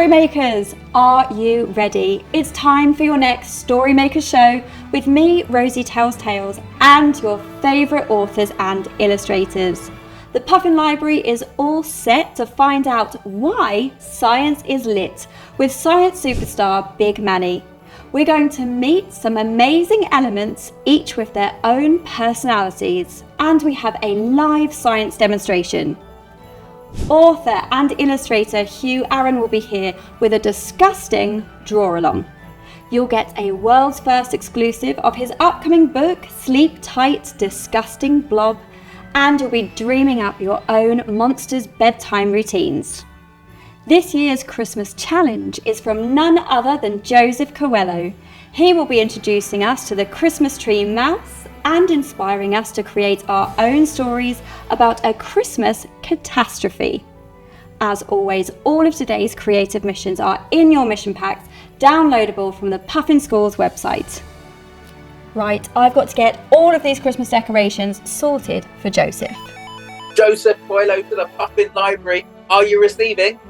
Story makers, are you ready? It's time for your next Story Maker show with me, Rosie Tells Tales, and your favourite authors and illustrators. The Puffin Library is all set to find out why science is lit with science superstar Big Manny. We're going to meet some amazing elements, each with their own personalities, and we have a live science demonstration. Author and illustrator Huw Aaron will be here with a disgusting draw-along. You'll get a world's first exclusive of his upcoming book, Sleep Tight, Disgusting Blob, and you'll be dreaming up your own monsters' bedtime routines. This year's Christmas challenge is from none other than Coelho. He will be introducing us to the Christmas tree mouse and inspiring us to create our own stories about a Christmas catastrophe. As always, all of today's creative missions are in your mission packs, downloadable from the Puffin School's website. Right, I've got to get all of these Christmas decorations sorted for Joseph. Joseph, Coelho to the Puffin Library. Are you receiving?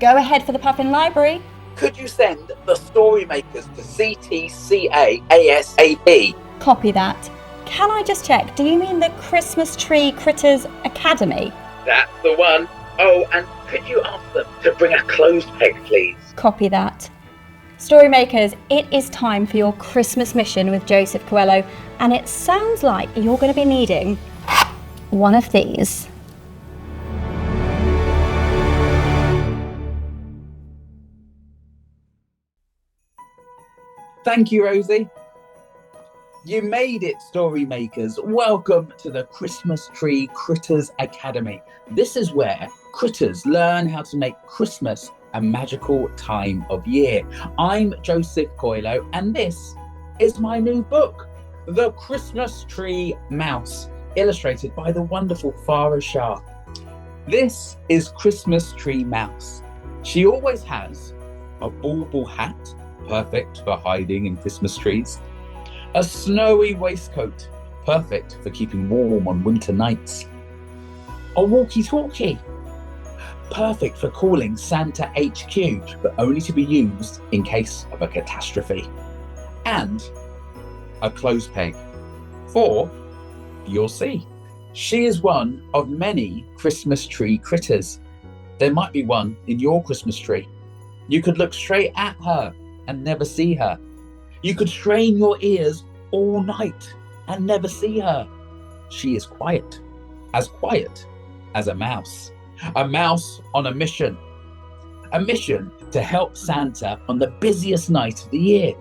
Go ahead for the Puffin Library. Could you send the story makers to CTCA ASAP? Copy that. Can I just check, do you mean the Christmas Tree Critters Academy? That's the one. Oh, and could you ask them to bring a clothes peg, please? Copy that. Story makers, it is time for your Christmas mission with Joseph Coelho, and it sounds like you're going to be needing one of these. Thank you, Rosie. You made it, story makers. Welcome to the Christmas Tree Critters Academy. This is where critters learn how to make Christmas a magical time of year. I'm Joseph Coelho, and this is my new book, The Christmas Tree Mouse, illustrated by the wonderful Farah Shah. This is Christmas Tree Mouse. She always has a bauble hat, perfect for hiding in Christmas trees, a snowy waistcoat, perfect for keeping warm on winter nights, a walkie-talkie, perfect for calling Santa HQ, but only to be used in case of a catastrophe, and a clothes peg for, you'll see. She is one of many Christmas tree critters. There might be one in your Christmas tree. You could look straight at her and never see her. You could strain your ears all night and never see her. She is quiet as a mouse on a mission to help Santa on the busiest night of the year.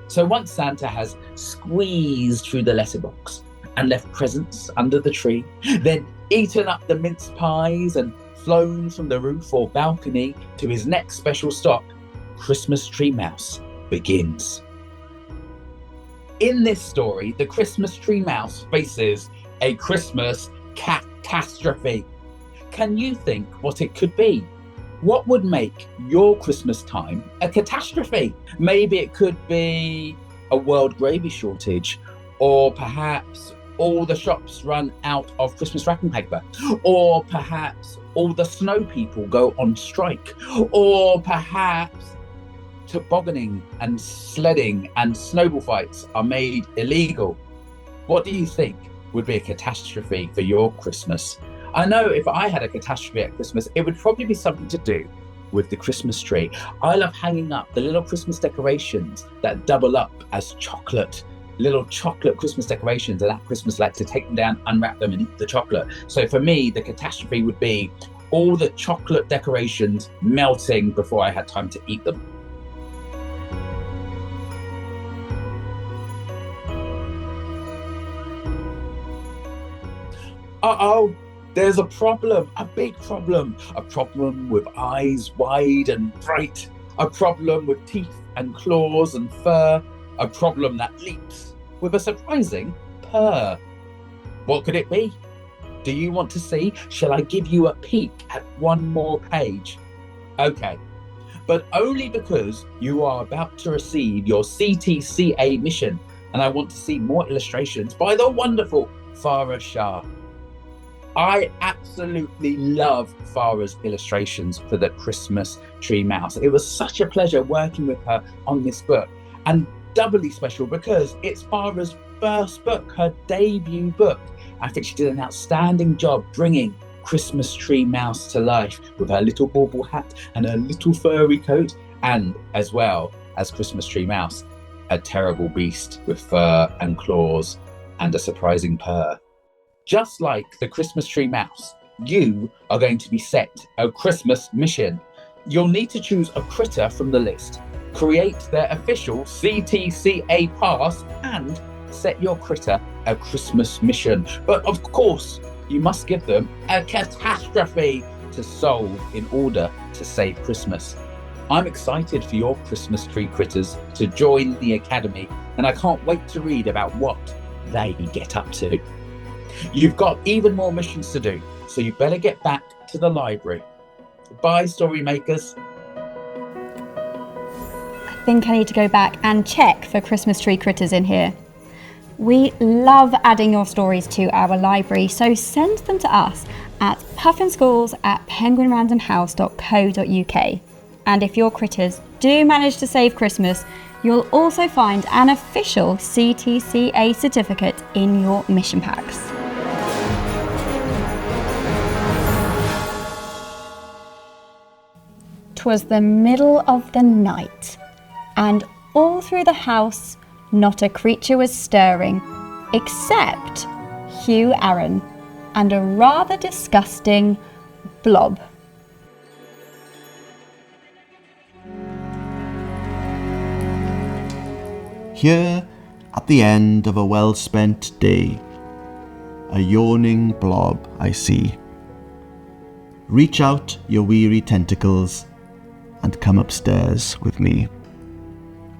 So once Santa has squeezed through the letterbox and left presents under the tree, then eaten up the mince pies and flown from the roof or balcony to his next special stop, Christmas Tree Mouse begins. In this story, the Christmas Tree Mouse faces a Christmas catastrophe. Can you think what it could be? What would make your Christmas time a catastrophe? Maybe it could be a world gravy shortage, or perhaps all the shops run out of Christmas wrapping paper, or perhaps all the snow people go on strike, or perhaps tobogganing and sledding and snowball fights are made illegal. What do you think would be a catastrophe for your Christmas? I know if I had a catastrophe at Christmas, it would probably be something to do with the Christmas tree. I love hanging up the little Christmas decorations that double up as little chocolate Christmas decorations, and at Christmas I like to take them down, unwrap them and eat the chocolate. So for me, the catastrophe would be all the chocolate decorations melting before I had time to eat them. Uh-oh, there's a problem, a big problem. A problem with eyes wide and bright. A problem with teeth and claws and fur. A problem that leaps with a surprising purr. What could it be? Do you want to see? Shall I give you a peek at one more page? Okay, but only because you are about to receive your CTCA mission, and I want to see more illustrations by the wonderful Farah Shah. I absolutely love Farah's illustrations for the Christmas tree mouse. It was such a pleasure working with her on this book, and doubly special because it's Farah's first book, her debut book. I think she did an outstanding job bringing Christmas tree mouse to life with her little bauble hat and her little furry coat, and as well as Christmas tree mouse, a terrible beast with fur and claws and a surprising purr. Just like the Christmas tree mouse, you are going to be set a Christmas mission. You'll need to choose a critter from the list, create their official CTCA pass, and set your critter a Christmas mission. But of course, you must give them a catastrophe to solve in order to save Christmas. I'm excited for your Christmas tree critters to join the Academy, and I can't wait to read about what they get up to. You've got even more missions to do, so you better get back to the library. Bye, story makers. I think I need to go back and check for Christmas tree critters in here. We love adding your stories to our library, so send them to us at puffinschools@penguinrandomhouse.co.uk. And if your critters do manage to save Christmas, you'll also find an official CTCA certificate in your mission packs. 'Twas the middle of the night, and all through the house not a creature was stirring, except Huw Aaron and a rather disgusting Blob. Here, at the end of a well-spent day, a yawning blob I see. Reach out your weary tentacles and come upstairs with me.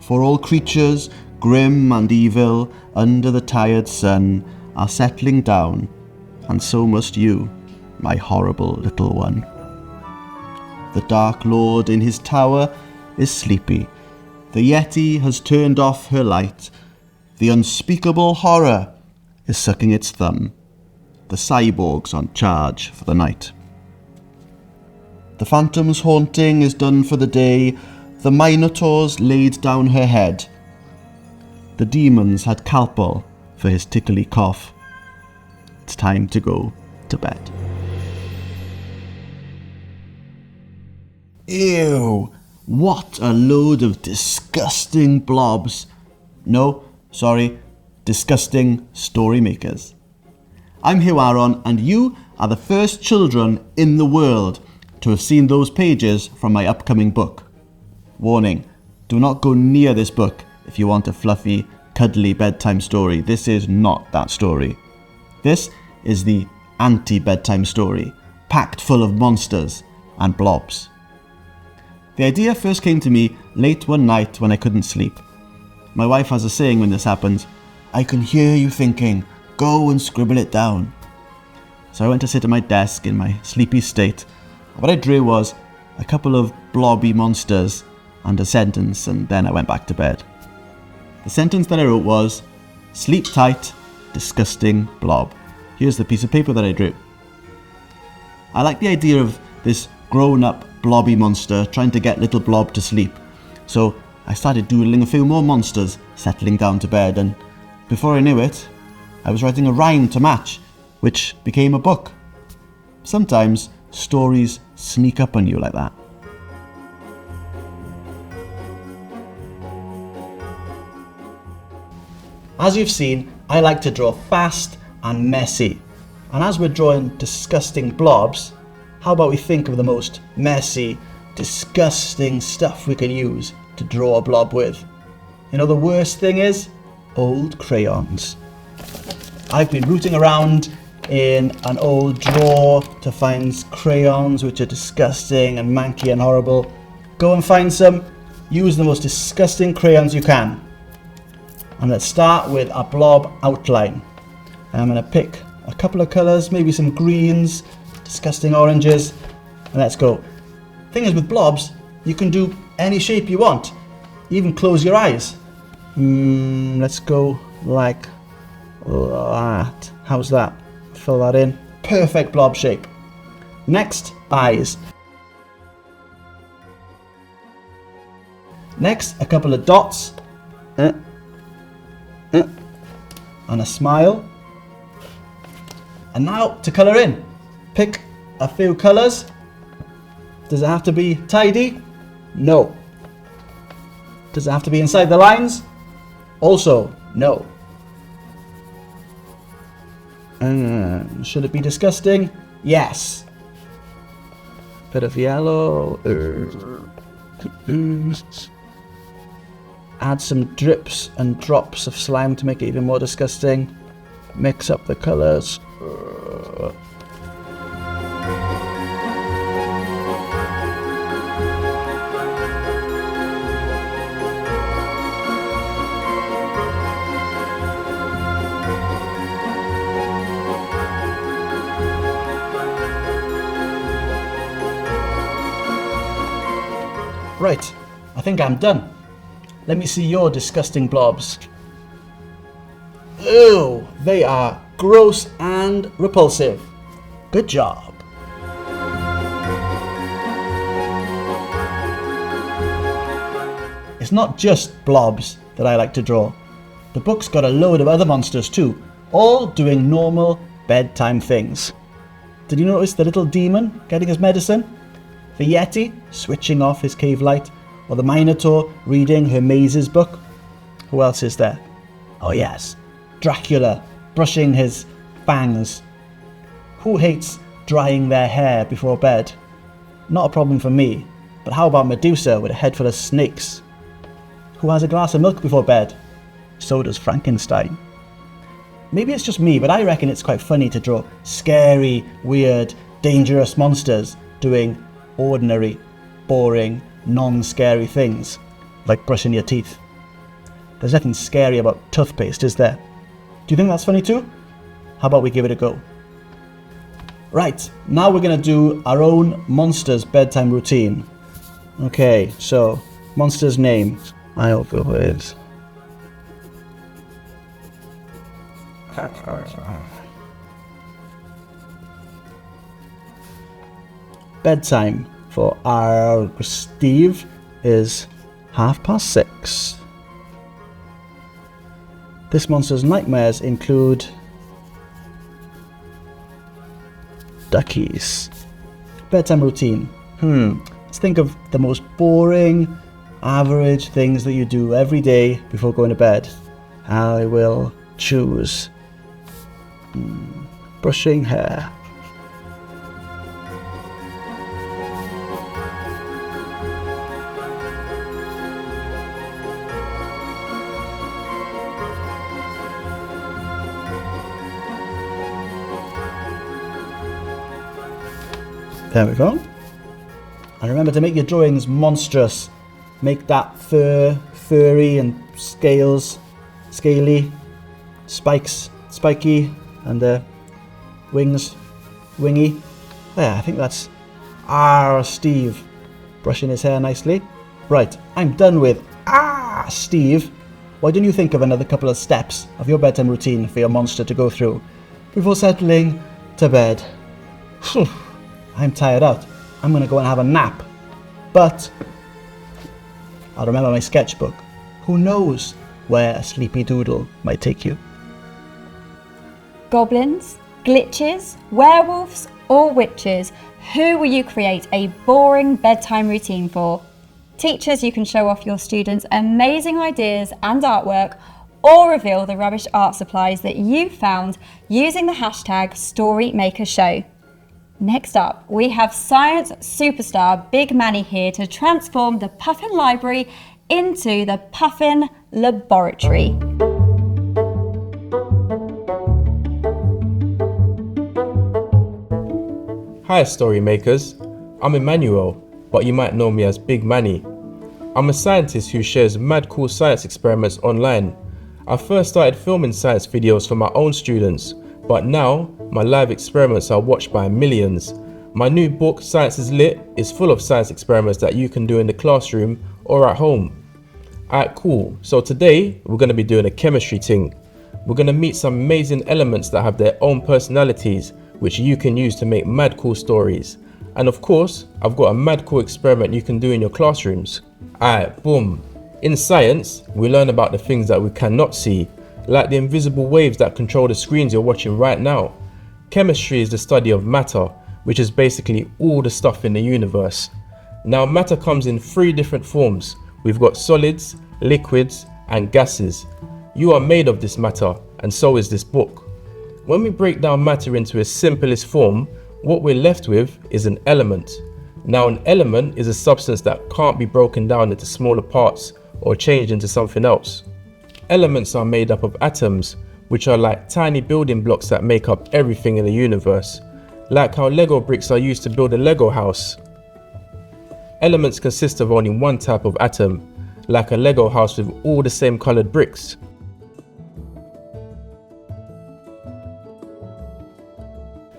For all creatures, grim and evil, under the tired sun, are settling down, and so must you, my horrible little one. The Dark Lord in his tower is sleepy. The Yeti has turned off her light. The unspeakable horror is sucking its thumb. The cyborg's on charge for the night. The phantom's haunting is done for the day. The Minotaur's laid down her head. The demons had Calpol for his tickly cough. It's time to go to bed. Ew! What a load of disgusting blobs. No, sorry, disgusting story makers. I'm Huw Aaron, and you are the first children in the world to have seen those pages from my upcoming book. Warning, do not go near this book if you want a fluffy, cuddly bedtime story. This is not that story. This is the anti-bedtime story, packed full of monsters and blobs. The idea first came to me late one night when I couldn't sleep. My wife has a saying when this happens: I can hear you thinking, go and scribble it down. So I went to sit at my desk in my sleepy state. What I drew was a couple of blobby monsters and a sentence, and then I went back to bed. The sentence that I wrote was, sleep tight, disgusting blob. Here's the piece of paper that I drew. I like the idea of this grown-up blobby monster trying to get little Blob to sleep. So I started doodling a few more monsters settling down to bed, and before I knew it, I was writing a rhyme to match, which became a book. Sometimes stories sneak up on you like that. As you've seen, I like to draw fast and messy. And as we're drawing disgusting blobs, how about we think of the most messy, disgusting stuff we can use to draw a blob with? You know, the worst thing is old crayons. I've been rooting around in an old drawer to find crayons which are disgusting and manky and horrible. Go and find some. Use the most disgusting crayons you can. And let's start with a blob outline. I'm going to pick a couple of colours, maybe some greens, disgusting oranges, and let's go. Thing is, with blobs, you can do any shape you want. Even close your eyes. Let's go like that. How's that? Fill that in. perfect blob shape. Next, eyes. Next, a couple of dots. And a smile. And now to colour in. Pick a few colours. Does it have to be tidy? No. Does it have to be inside the lines? Also, no. Should it be disgusting? Yes. Bit of yellow. Add some drips and drops of slime to make it even more disgusting. Mix up the colours. Right, I think I'm done. Let me see your disgusting blobs. Ew, they are gross and repulsive. Good job. It's not just blobs that I like to draw. The book's got a load of other monsters too, all doing normal bedtime things. Did you notice the little demon getting his medicine? The Yeti switching off his cave light, or the Minotaur reading her mazes book? Who else is there? Oh yes, Dracula brushing his fangs. Who hates drying their hair before bed? Not a problem for me, but how about Medusa with a head full of snakes? Who has a glass of milk before bed? So does Frankenstein. Maybe it's just me, but I reckon it's quite funny to draw scary, weird, dangerous monsters doing ordinary, boring, non-scary things, like brushing your teeth. There's nothing scary about toothpaste, is there? Do you think that's funny too? How about we give it a go? Right, now we're going to do our own monster's bedtime routine. Okay, so, monster's name. I'll go with... Bedtime for our Steve is 6:30. This monster's nightmares include duckies. Bedtime routine. Let's think of the most boring, average things that you do every day before going to bed. I will choose brushing hair. There we go. And remember to make your drawings monstrous. Make that fur furry and scaly, spikes spiky, and wings wingy. There, I think that's our Steve brushing his hair nicely. Right, I'm done with Steve. Why don't you think of another couple of steps of your bedtime routine for your monster to go through before settling to bed? I'm tired out. I'm going to go and have a nap. But I'll remember my sketchbook. Who knows where a sleepy doodle might take you? Goblins, glitches, werewolves, or witches, who will you create a boring bedtime routine for? Teachers, you can show off your students' amazing ideas and artwork, or reveal the rubbish art supplies that you found using the hashtag StoryMakerShow. Next up, we have science superstar Big Manny here to transform the Puffin Library into the Puffin Laboratory. Hi story makers, I'm Emmanuel, but you might know me as Big Manny. I'm a scientist who shares mad cool science experiments online. I first started filming science videos for my own students, but now my live experiments are watched by millions. My new book, Science is Lit, is full of science experiments that you can do in the classroom or at home. Alright, cool. So today we're going to be doing a chemistry thing. We're going to meet some amazing elements that have their own personalities, which you can use to make mad cool stories. And of course, I've got a mad cool experiment you can do in your classrooms. Alright, boom. In science, we learn about the things that we cannot see, like the invisible waves that control the screens you're watching right now. Chemistry is the study of matter, which is basically all the stuff in the universe. Now, matter comes in 3 different forms. We've got solids, liquids, and gases. You are made of this matter, and so is this book. When we break down matter into its simplest form, what we're left with is an element. Now, an element is a substance that can't be broken down into smaller parts or changed into something else. Elements are made up of atoms, which are like tiny building blocks that make up everything in the universe, like how Lego bricks are used to build a Lego house. Elements consist of only one type of atom, like a Lego house with all the same colored bricks.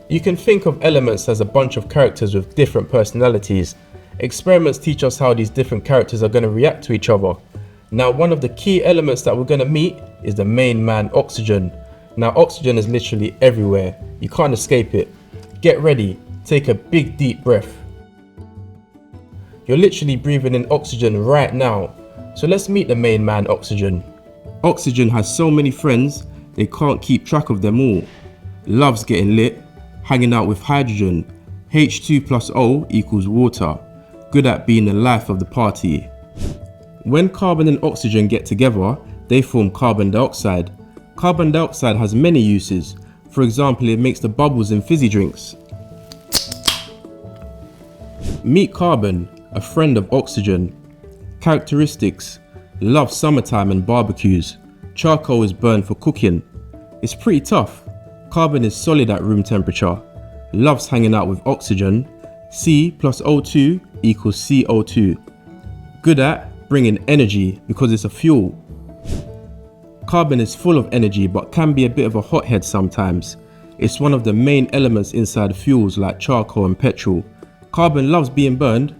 You can think of elements as a bunch of characters with different personalities. Experiments teach us how these different characters are going to react to each other. Now, one of the key elements that we're going to meet is the main man, oxygen. Now, oxygen is literally everywhere. You can't escape it. Get ready, take a big deep breath. You're literally breathing in oxygen right now. So let's meet the main man, oxygen. Oxygen has so many friends, they can't keep track of them all. Loves getting lit, hanging out with hydrogen. H2 plus O equals water. Good at being the life of the party. When carbon and oxygen get together, they form carbon dioxide. Carbon dioxide has many uses. For example, it makes the bubbles in fizzy drinks. Meet carbon, a friend of oxygen. Characteristics: loves summertime and barbecues. Charcoal is burned for cooking. It's pretty tough. Carbon is solid at room temperature. Loves hanging out with oxygen. C plus O2 equals CO2. Good at bringing energy because it's a fuel. Carbon is full of energy but can be a bit of a hothead sometimes. It's one of the main elements inside fuels like charcoal and petrol. Carbon loves being burned.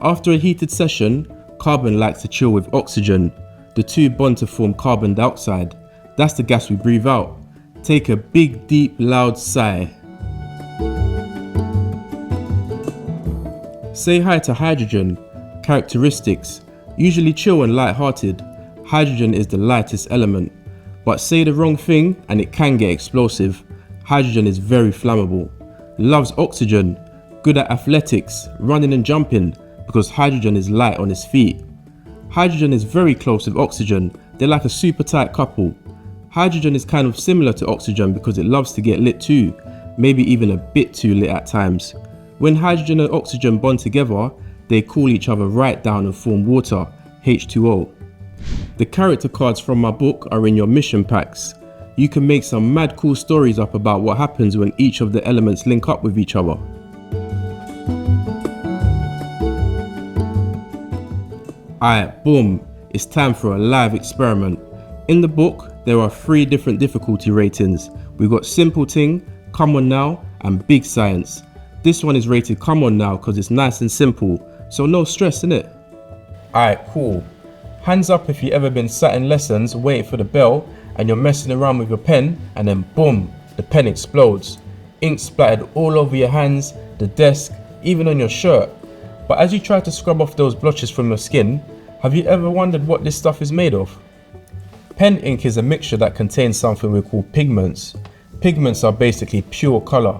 After a heated session, carbon likes to chill with oxygen. The two bond to form carbon dioxide. That's the gas we breathe out. Take a big, deep, loud sigh. Say hi to hydrogen. Characteristics: usually chill and light-hearted. Hydrogen is the lightest element. But say the wrong thing and it can get explosive. Hydrogen is very flammable. Loves oxygen. Good at athletics, running and jumping, because hydrogen is light on his feet. Hydrogen is very close with oxygen. They're like a super tight couple. Hydrogen is kind of similar to oxygen because it loves to get lit too, maybe even a bit too lit at times. When hydrogen and oxygen bond together, they cool each other right down and form water, H2O. The character cards from my book are in your mission packs. You can make some mad cool stories up about what happens when each of the elements link up with each other. Alright, boom, it's time for a live experiment. In the book, there are 3 different difficulty ratings. We've got simple ting, come on now, and big science. This one is rated come on now because it's nice and simple, so no stress innit? Alright, cool. Hands up if you ever been sat in lessons waiting for the bell and you're messing around with your pen and then boom, the pen explodes. Ink splattered all over your hands, the desk, even on your shirt. But as you try to scrub off those blotches from your skin, have you ever wondered what this stuff is made of? Pen ink is a mixture that contains something we call pigments. Pigments are basically pure color.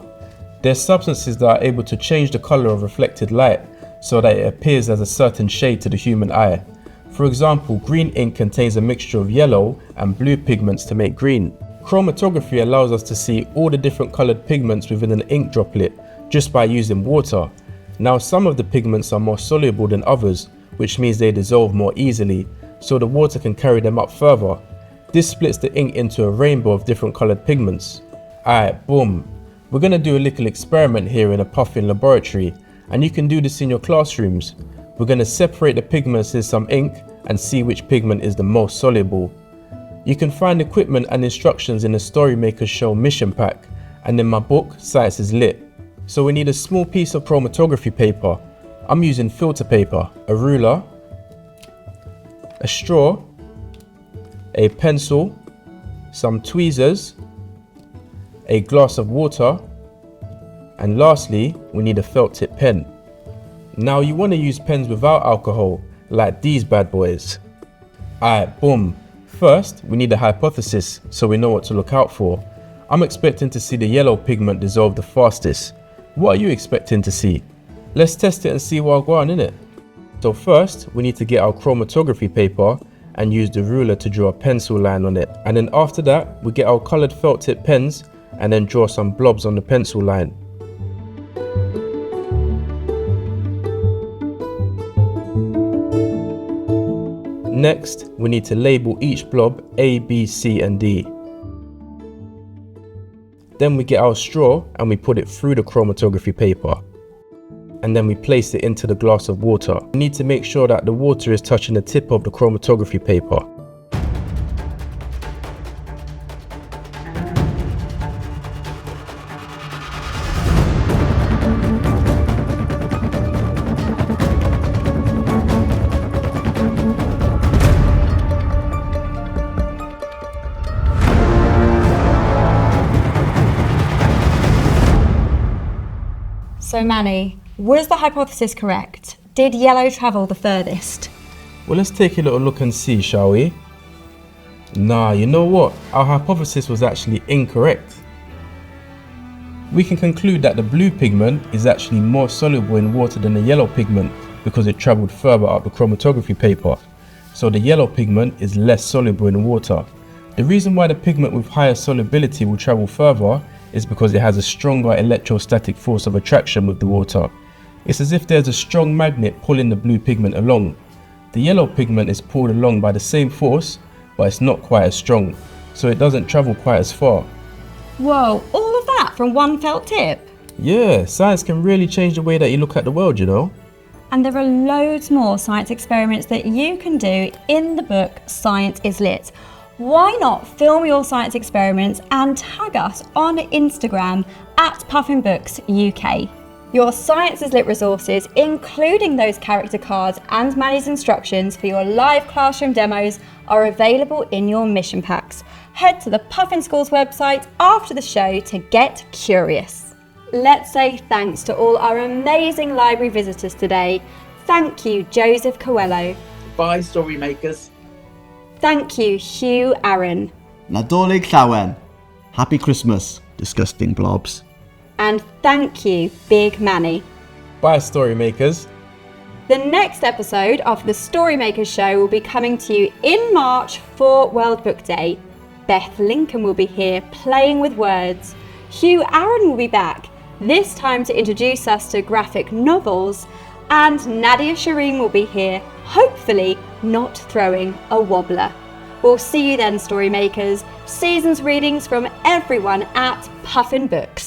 They're substances that are able to change the color of reflected light so that it appears as a certain shade to the human eye. For example, green ink contains a mixture of yellow and blue pigments to make green. Chromatography allows us to see all the different colored pigments within an ink droplet just by using water. Now, some of the pigments are more soluble than others, which means they dissolve more easily, so the water can carry them up further. This splits the ink into a rainbow of different colored pigments. Alright, boom. We're gonna do a little experiment here in a Puffin Laboratory, and you can do this in your classrooms. We're gonna separate the pigments in some ink and see which pigment is the most soluble. You can find equipment and instructions in the Story Maker Show mission pack, and in my book, Science is Lit. So we need a small piece of chromatography paper. I'm using filter paper, a ruler, a straw, a pencil, some tweezers, a glass of water, And lastly, we need a felt tip pen. Now you want to use pens without alcohol, like these bad boys. Alright, boom. First, we need a hypothesis so we know what to look out for. I'm expecting to see the yellow pigment dissolve the fastest. What are you expecting to see? Let's test it and see what go on in it. So first, we need to get our chromatography paper and use the ruler to draw a pencil line on it. And then after that, we get our coloured felt tip pens and then draw some blobs on the pencil line. Next, we need to label each blob A, B, C and D. Then we get our straw and we put it through the chromatography paper. And then we place it into the glass of water. We need to make sure that the water is touching the tip of the chromatography paper. So Manny, was the hypothesis correct? Did yellow travel the furthest? Well, let's take a little look and see, shall we? Nah, you know what? Our hypothesis was actually incorrect. We can conclude that the blue pigment is actually more soluble in water than the yellow pigment because it travelled further up the chromatography paper. So the yellow pigment is less soluble in water. The reason why the pigment with higher solubility will travel further is because it has a stronger electrostatic force of attraction with the water. It's as if there's a strong magnet pulling the blue pigment along. The yellow pigment is pulled along by the same force, but it's not quite as strong, so it doesn't travel quite as far. Whoa, all of that from one felt tip? Yeah, science can really change the way that you look at the world, you know? And there are loads more science experiments that you can do in the book Science is Lit. Why not film your science experiments and tag us on Instagram at Puffin Books UK. Your Science is Lit resources, including those character cards and Manny's instructions for your live classroom demos, are available in your mission packs. Head to the Puffin School's website after the show to get curious. Let's say thanks to all our amazing library visitors today. Thank you, Joseph Coelho. Bye, story makers. Thank you, Huw Aaron. Nadolig llawen. Happy Christmas, disgusting blobs. And thank you, Big Manny. Bye, story makers. The next episode of the Storymakers Show will be coming to you in March for World Book Day. Beth Lincoln will be here playing with words. Huw Aaron will be back, this time to introduce us to graphic novels. And Nadia Shireen will be here, hopefully not throwing a wobbler. We'll see you then, Storymakers. Season's readings from everyone at Puffin Books.